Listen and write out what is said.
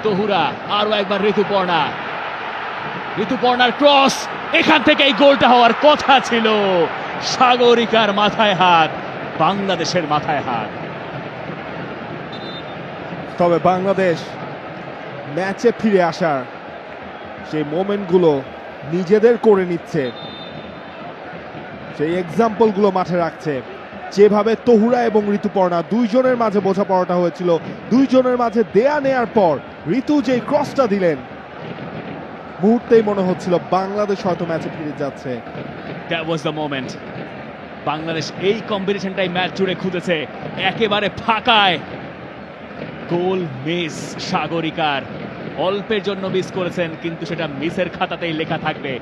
তহুরা, আরো একবার ঋতুপর্ণা, ঋতুপর্ণার ক্রস, এখান থেকে এই গোলটা হওয়ার কথা ছিল। সাগরিকার মাথায় হাত, বাংলাদেশের মাথায় হাত। তবে বাংলাদেশ ম্যাচে ফিরে আসার সেই মোমেন্টগুলো নিজেদের করে নিচ্ছে, সেই এক্সাম্পলগুলো মাঠে রাখছে। যেভাবে তহুরা এবং ঋতুপর্ণা দুইজনের মাঝে বোঝাপড়াটা হয়েছিল, দুইজনের মাঝে দেয়া নেয়ার পর ঋতু যেই ক্রসটা দিলেন, মুহূর্তেই মনে হচ্ছিল বাংলাদেশ হয়তো ম্যাচে ফিরে যাচ্ছে। That was the moment. Bangladesh এই কম্বিনেশনটাই ম্যাচ জুড়ে খুঁজেছে, একেবারে ফাঁকায় গোল মিস সাগরিকার। অল্পের জন্য মিস করেছেন, কিন্তু সেটা মিসের খাতাতেই লেখা থাকবে।